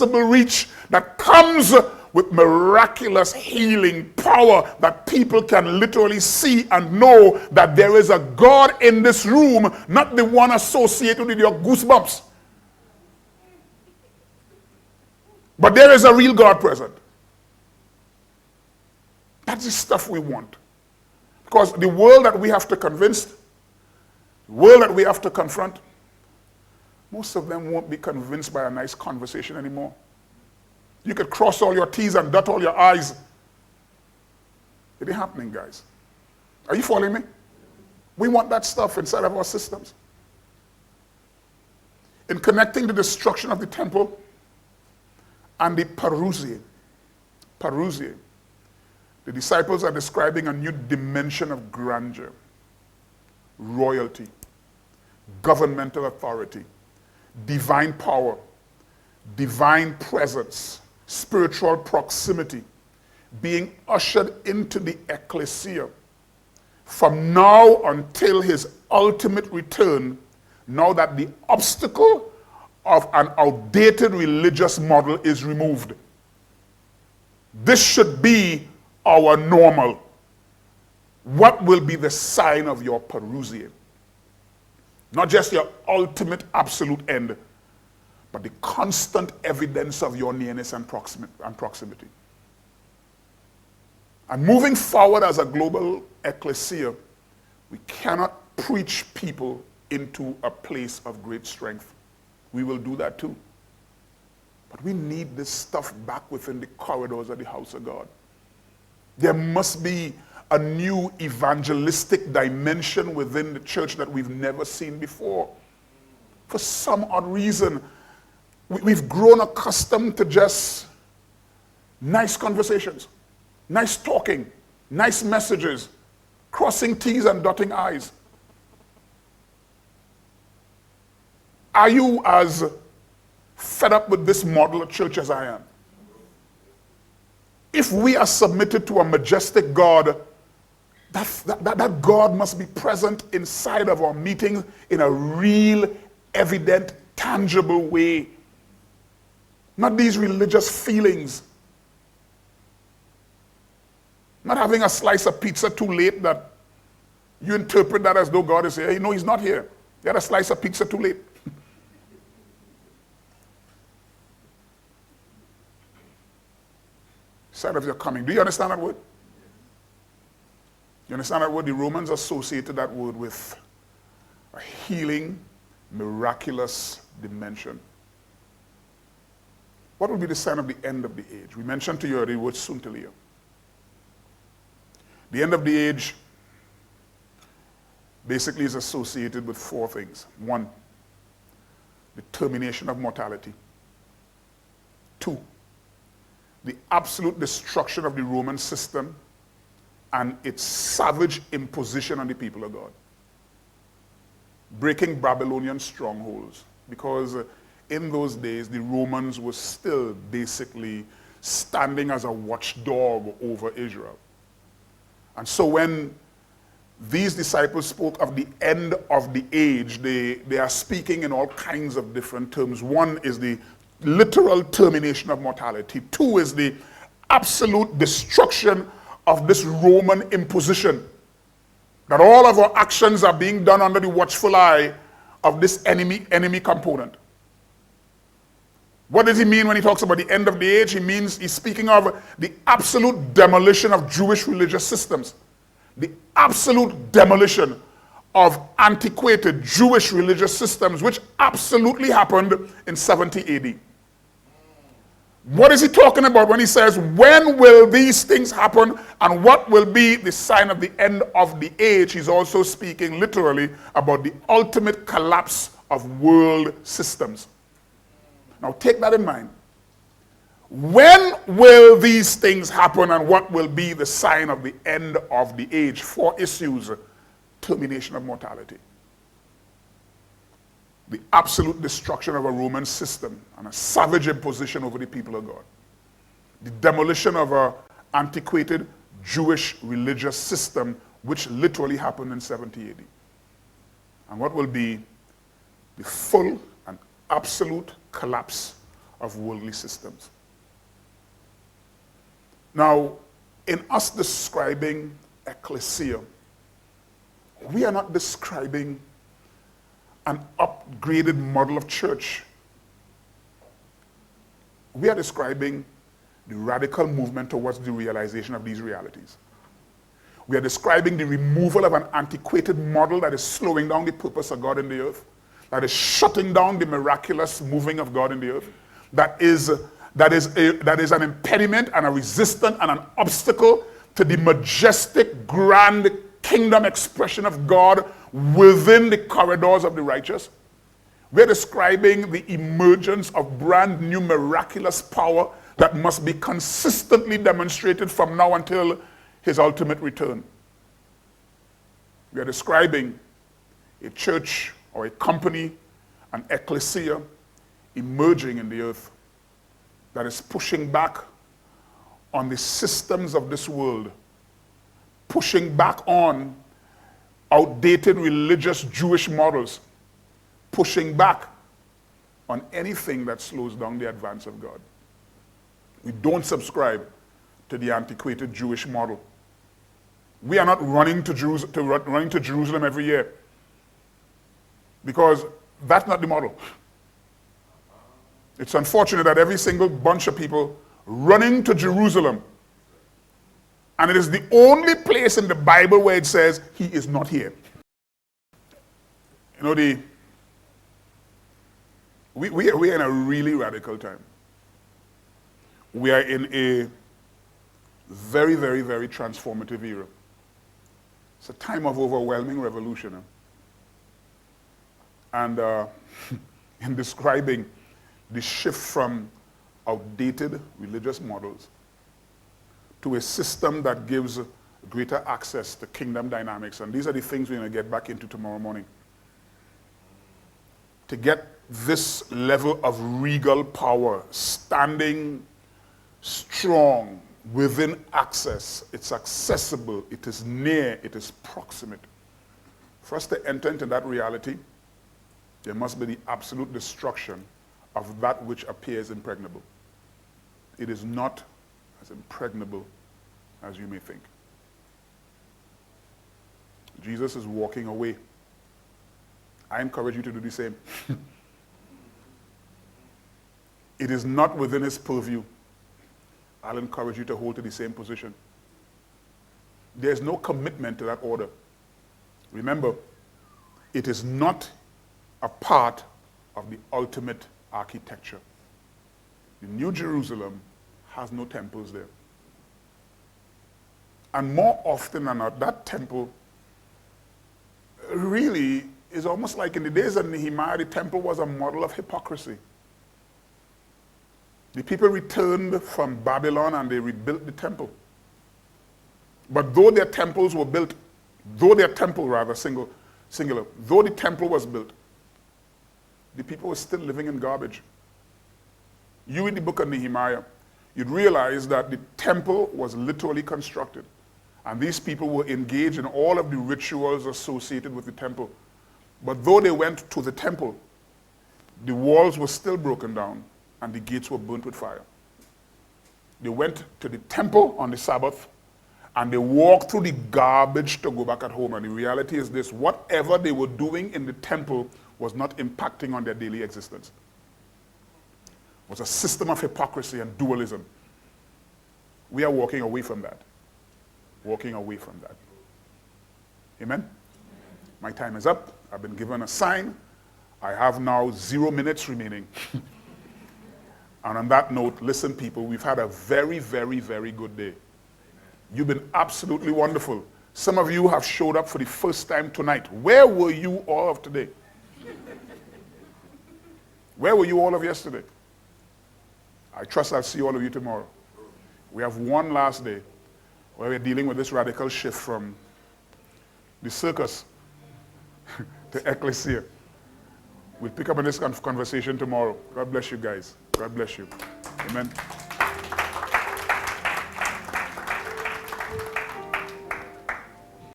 reach that comes with miraculous healing power that people can literally see and know that there is a God in this room, not the one associated with your goosebumps. But there is a real God present. That's the stuff we want. Because the world that we have to convince, the world that we have to confront, most of them won't be convinced by a nice conversation anymore. You could cross all your T's and dot all your I's. It ain't happening, guys. Are you following me? We want that stuff inside of our systems. In connecting the destruction of the temple and the parousia, the disciples are describing a new dimension of grandeur, royalty, governmental authority, divine power, divine presence, spiritual proximity, being ushered into the Ekklesia from now until his ultimate return, now that the obstacle of an outdated religious model is removed. This should be our normal. What will be the sign of your parousia? Not just your ultimate absolute end, but the constant evidence of your nearness and proximity. And moving forward as a global ecclesia, we cannot preach people into a place of great strength. We will do that too. But we need this stuff back within the corridors of the house of God. There must be a new evangelistic dimension within the church that we've never seen before. For some odd reason, we've grown accustomed to just nice conversations, nice talking, nice messages, crossing T's and dotting I's. Are you as fed up with this model of church as I am? If we are submitted to a majestic God, that God must be present inside of our meetings in a real, evident, tangible way. Not these religious feelings. Not having a slice of pizza too late that you interpret that as though God is here. No, he's not here. You had a slice of pizza too late. Sign of your coming. Do you understand that word? You understand that word? The Romans associated that word with a healing, miraculous dimension. What will be the sign of the end of the age? We mentioned to you the word suntelia. The end of the age basically is associated with four things. One, the termination of mortality. Two, the absolute destruction of the Roman system and its savage imposition on the people of God. Breaking Babylonian strongholds, because in those days the Romans were still basically standing as a watchdog over Israel. And so when these disciples spoke of the end of the age, they are speaking in all kinds of different terms. One is the literal termination of mortality. Two is the absolute destruction of this Roman imposition. That all of our actions are being done under the watchful eye of this enemy component. What does he mean when he talks about the end of the age? He means he's speaking of the absolute demolition of Jewish religious systems. The absolute demolition of antiquated Jewish religious systems, which absolutely happened in 70 AD. What is he talking about when he says, when will these things happen and what will be the sign of the end of the age? He's also speaking literally about the ultimate collapse of world systems. Now take that in mind. When will these things happen and what will be the sign of the end of the age? Four issues. Termination of mortality. The absolute destruction of a Roman system and a savage imposition over the people of God. The demolition of an antiquated Jewish religious system, which literally happened in 70 AD. And what will be the full and absolute collapse of worldly systems. Now, in us describing Ekklesia, we are not describing an upgraded model of church. We are describing the radical movement towards the realization of these realities. We are describing the removal of an antiquated model that is slowing down the purpose of God in the earth, that is shutting down the miraculous moving of God in the earth, that is an impediment and a resistance and an obstacle to the majestic, grand kingdom expression of God within the corridors of the righteous. We're describing the emergence of brand new miraculous power that must be consistently demonstrated from now until his ultimate return. We are describing a church or a company, an ecclesia, emerging in the earth that is pushing back on the systems of this world, pushing back on outdated religious Jewish models, pushing back on anything that slows down the advance of God. We don't subscribe to the antiquated Jewish model. We are not running to Jerusalem every year, because that's not the model. It's unfortunate that every single bunch of people running to Jerusalem, and it is the only place in the Bible where it says he is not here. You know, we are in a really radical time. We are in a very, very, very transformative era. It's a time of overwhelming revolution. And in describing the shift from outdated religious models to a system that gives greater access to kingdom dynamics. And these are the things we're going to get back into tomorrow morning. To get this level of regal power standing strong within access, it's accessible, it is near, it is proximate. For us to enter into that reality, there must be the absolute destruction of that which appears impregnable. It is not as impregnable as you may think. Jesus is walking away. I encourage you to do the same. It is not within his purview. I'll encourage you to hold to the same position. There's no commitment to that order. Remember, it is not a part of the ultimate architecture. The New Jerusalem has no temples there. And more often than not, that temple really is almost like in the days of Nehemiah, the temple was a model of hypocrisy. The people returned from Babylon and they rebuilt the temple. But though their temples were built, though their temple rather, singular, though the temple was built, the people were still living in garbage. You in the book of Nehemiah, you'd realize that the temple was literally constructed. And these people were engaged in all of the rituals associated with the temple. But though they went to the temple, the walls were still broken down and the gates were burnt with fire. They went to the temple on the Sabbath and they walked through the garbage to go back at home. And the reality is this: whatever they were doing in the temple was not impacting on their daily existence. It was a system of hypocrisy and dualism. We are walking away from that. Walking away from that. Amen? My time is up. I've been given a sign. I have now 0 minutes remaining. And on that note, listen, people, we've had a very, very, very good day. You've been absolutely wonderful. Some of you have showed up for the first time tonight. Where were you all of today? Where were you all of yesterday? I trust I'll see all of you tomorrow. We have one last day where we're dealing with this radical shift from the circus to Ekklesia. We'll pick up on this conversation tomorrow. God bless you guys. God bless you. Amen.